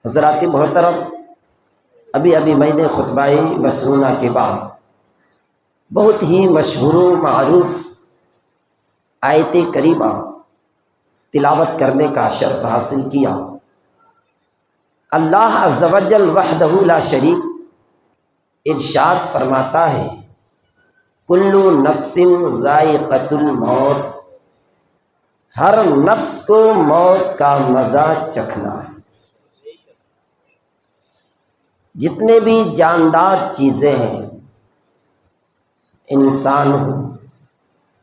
حضرات محترم، ابھی میں نے خطبہ مسنونہ کے بعد بہت ہی مشہور و معروف آیت کریمہ تلاوت کرنے کا شرف حاصل کیا۔ اللہ عز و جل وحدہ لا شریک ارشاد فرماتا ہے، کل نفس ذائقۃ الموت، ہر نفس کو موت کا مزہ چکھنا ہے۔ جتنے بھی جاندار چیزیں ہیں، انسان ہو،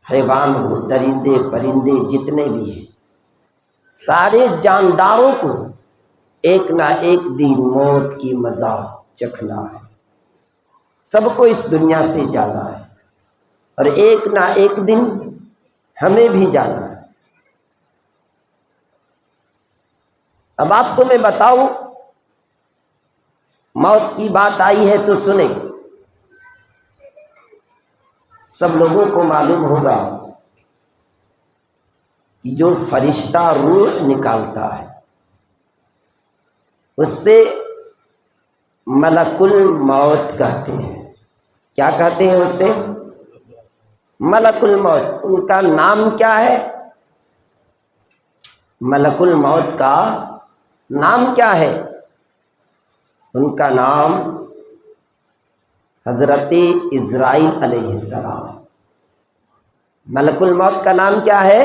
حیوان ہو، درندے پرندے جتنے بھی ہیں، سارے جانداروں کو ایک نہ ایک دن موت کی مزہ چکھنا ہے۔ سب کو اس دنیا سے جانا ہے اور ایک نہ ایک دن ہمیں بھی جانا ہے۔ اب آپ کو میں بتاؤں، موت کی بات آئی ہے تو سنیں۔ سب لوگوں کو معلوم ہوگا کہ جو فرشتہ روح نکالتا ہے اس سے ملک الموت کہتے ہیں۔ کیا کہتے ہیں اس سے؟ ملک الموت۔ ان کا نام کیا ہے؟ ملک الموت کا نام کیا ہے؟ ان کا نام حضرت عزرائیل علیہ السلام۔ ملک الموت کا نام کیا ہے؟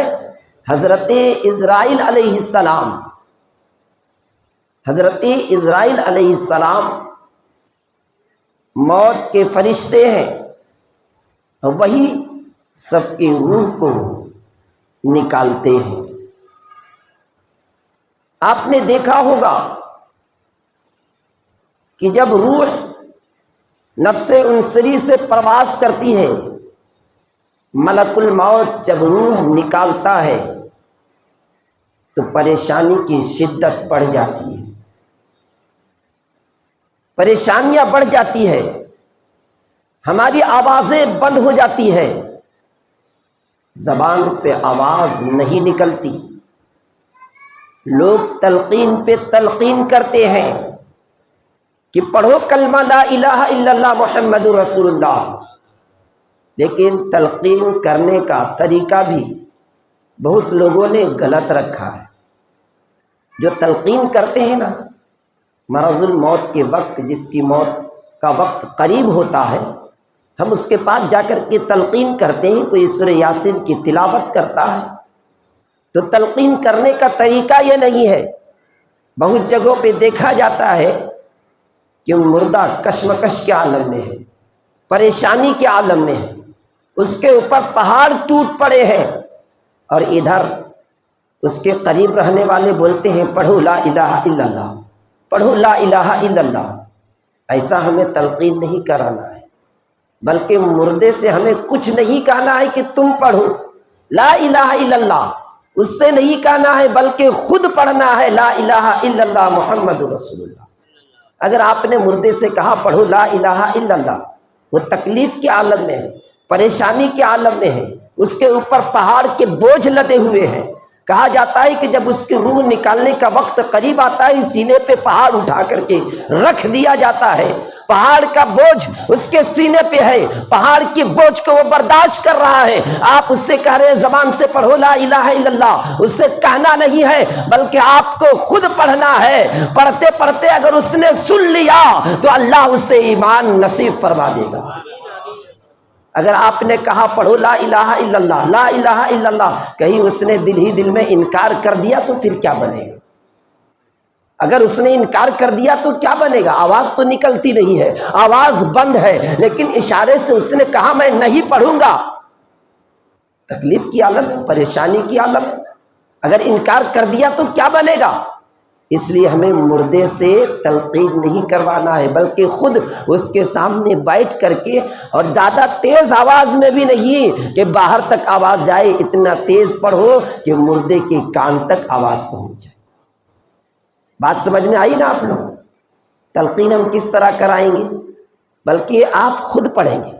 حضرت عزرائیل علیہ السلام۔ حضرت عزرائیل علیہ السلام موت کے فرشتے ہیں، وہی سب کی روح کو نکالتے ہیں۔ آپ نے دیکھا ہوگا کہ جب روح نفس انصری سے پرواز کرتی ہے، ملک الموت جب روح نکالتا ہے تو پریشانی کی شدت بڑھ جاتی ہے، پریشانیاں بڑھ جاتی ہے، ہماری آوازیں بند ہو جاتی ہے، زبان سے آواز نہیں نکلتی۔ لوگ تلقین پہ تلقین کرتے ہیں کہ پڑھو کلمہ لا الہ الا اللہ محمد رسول اللہ، لیکن تلقین کرنے کا طریقہ بھی بہت لوگوں نے غلط رکھا ہے۔ جو تلقین کرتے ہیں نا، مرض الموت کے وقت، جس کی موت کا وقت قریب ہوتا ہے، ہم اس کے پاس جا کر کے تلقین کرتے ہیں۔ کوئی سورہ یاسین کی تلاوت کرتا ہے تو تلقین کرنے کا طریقہ یہ نہیں ہے۔ بہت جگہوں پہ دیکھا جاتا ہے کہ مردہ کشمکش کے عالم میں ہے، پریشانی کے عالم میں ہے، اس کے اوپر پہاڑ ٹوٹ پڑے ہیں، اور ادھر اس کے قریب رہنے والے بولتے ہیں پڑھو لا الہ الا اللہ، پڑھو لا الہ الا اللہ۔ ایسا ہمیں تلقین نہیں کرانا ہے، بلکہ مردے سے ہمیں کچھ نہیں کہنا ہے کہ تم پڑھو لا الہ الا اللہ، اس سے نہیں کہنا ہے بلکہ خود پڑھنا ہے لا الہ الا اللہ محمد رسول اللہ۔ اگر آپ نے مردے سے کہا پڑھو لا الہ الا اللہ، وہ تکلیف کے عالم میں ہے، پریشانی کے عالم میں ہے، اس کے اوپر پہاڑ کے بوجھ لدے ہوئے ہیں۔ کہا جاتا ہے کہ جب اس کی روح نکالنے کا وقت قریب آتا ہے، سینے پہ پہاڑ اٹھا کر کے رکھ دیا جاتا ہے۔ پہاڑ کا بوجھ اس کے سینے پہ ہے، پہاڑ کی بوجھ کو وہ برداشت کر رہا ہے۔ آپ اس سے کہہ رہے ہیں زبان سے پڑھو لا الہ الا اللہ، اس سے کہنا نہیں ہے بلکہ آپ کو خود پڑھنا ہے۔ پڑھتے پڑھتے اگر اس نے سن لیا تو اللہ اس سے ایمان نصیب فرما دے گا۔ اگر آپ نے کہا پڑھو لا الہ الا اللہ، لا الہ الا اللہ، کہیں اس نے دل ہی دل میں انکار کر دیا تو پھر کیا بنے گا؟ اگر اس نے انکار کر دیا تو کیا بنے گا؟ آواز تو نکلتی نہیں ہے، آواز بند ہے، لیکن اشارے سے اس نے کہا میں نہیں پڑھوں گا۔ تکلیف کی عالم ہے، پریشانی کی عالم ہے، اگر انکار کر دیا تو کیا بنے گا؟ اس لیے ہمیں مردے سے تلقین نہیں کروانا ہے، بلکہ خود اس کے سامنے بیٹھ کر کے، اور زیادہ تیز آواز میں بھی نہیں کہ باہر تک آواز جائے، اتنا تیز پڑھو کہ مردے کے کان تک آواز پہنچ جائے۔ بات سمجھ میں آئی نا آپ لوگ؟ تلقین ہم کس طرح کرائیں گے؟ بلکہ آپ خود پڑھیں گے،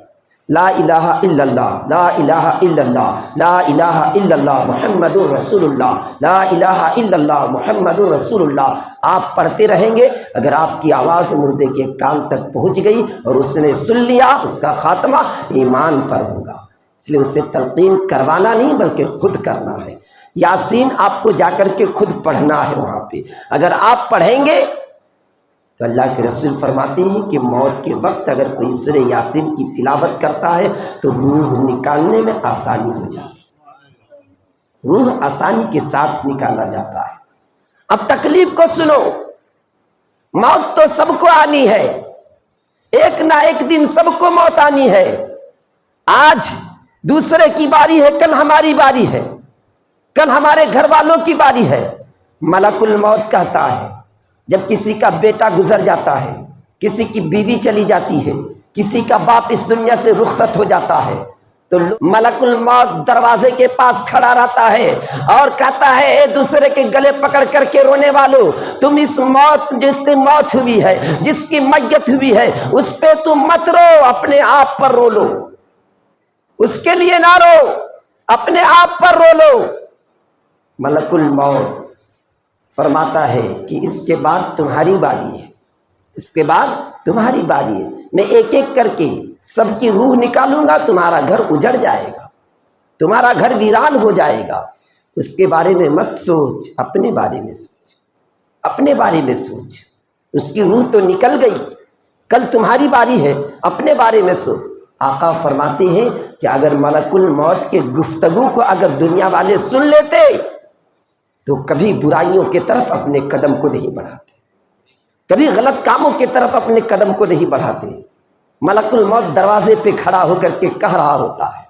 لا الہ الا اللہ، لا الہ الا اللہ، لا الہ الا اللہ محمد رسول اللہ، لا الہ الا اللہ محمد رسول اللہ آپ پڑھتے رہیں گے۔ اگر آپ کی آواز مردے کے کان تک پہنچ گئی اور اس نے سن لیا، اس کا خاتمہ ایمان پر ہوگا۔ اس لیے اسے تلقین کروانا نہیں بلکہ خود کرنا ہے۔ یاسین آپ کو جا کر کے خود پڑھنا ہے وہاں پہ۔ اگر آپ پڑھیں گے تو اللہ کے رسول فرماتے ہیں کہ موت کے وقت اگر کوئی سورہ یاسین کی تلاوت کرتا ہے تو روح نکالنے میں آسانی ہو جاتی ہے، روح آسانی کے ساتھ نکالا جاتا ہے۔ اب تکلیف کو سنو، موت تو سب کو آنی ہے، ایک نہ ایک دن سب کو موت آنی ہے۔ آج دوسرے کی باری ہے، کل ہماری باری ہے، کل ہمارے گھر والوں کی باری ہے۔ ملک الموت کہتا ہے جب کسی کا بیٹا گزر جاتا ہے، کسی کی بیوی چلی جاتی ہے، کسی کا باپ اس دنیا سے رخصت ہو جاتا ہے، تو ملک الموت دروازے کے پاس کھڑا رہتا ہے اور کہتا ہے اے دوسرے کے گلے پکڑ کر کے رونے والوں، تم اس موت، جس کی موت ہوئی ہے، جس کی میت ہوئی ہے، اس پہ تم مت رو، اپنے آپ پر رو لو، اس کے لیے نہ رو، اپنے آپ پر رو لو۔ ملک الموت فرماتا ہے کہ اس کے بعد تمہاری باری ہے، اس کے بعد تمہاری باری ہے، میں ایک ایک کر کے سب کی روح نکالوں گا، تمہارا گھر اجڑ جائے گا، تمہارا گھر ویران ہو جائے گا۔ اس کے بارے میں مت سوچ، اپنے بارے میں سوچ، اپنے بارے میں سوچ۔ اس کی روح تو نکل گئی، کل تمہاری باری ہے، اپنے بارے میں سوچ۔ آقا فرماتے ہیں کہ اگر ملک الموت کے گفتگو کو اگر دنیا والے سن لیتے تو کبھی برائیوں کی طرف اپنے قدم کو نہیں بڑھاتے، کبھی غلط کاموں کی طرف اپنے قدم کو نہیں بڑھاتے۔ ملک الموت دروازے پہ کھڑا ہو کر کے کہہ رہا ہوتا ہے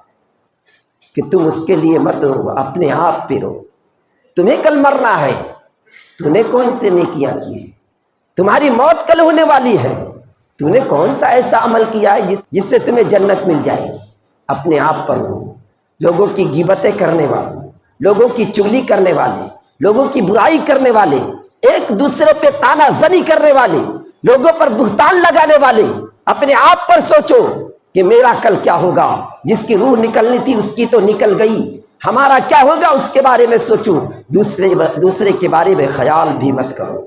کہ تم اس کے لیے مت رو، اپنے آپ پہ رو، تمہیں کل مرنا ہے، تو نے کون سے نیکیاں کی ہیں، تمہاری موت کل ہونے والی ہے، تو نے کون سا ایسا عمل کیا ہے جس سے تمہیں جنت مل جائے گی، اپنے آپ پر رو۔ لوگوں کی غیبتیں کرنے والے، لوگوں کی چغلی کرنے والے، لوگوں کی برائی کرنے والے، ایک دوسرے پہ تانا زنی کرنے والے، لوگوں پر بہتان لگانے والے، اپنے آپ پر سوچو کہ میرا کل کیا ہوگا، جس کی روح نکلنی تھی اس کی تو نکل گئی، ہمارا کیا ہوگا اس کے بارے میں سوچو، دوسرے کے بارے میں خیال بھی مت کرو۔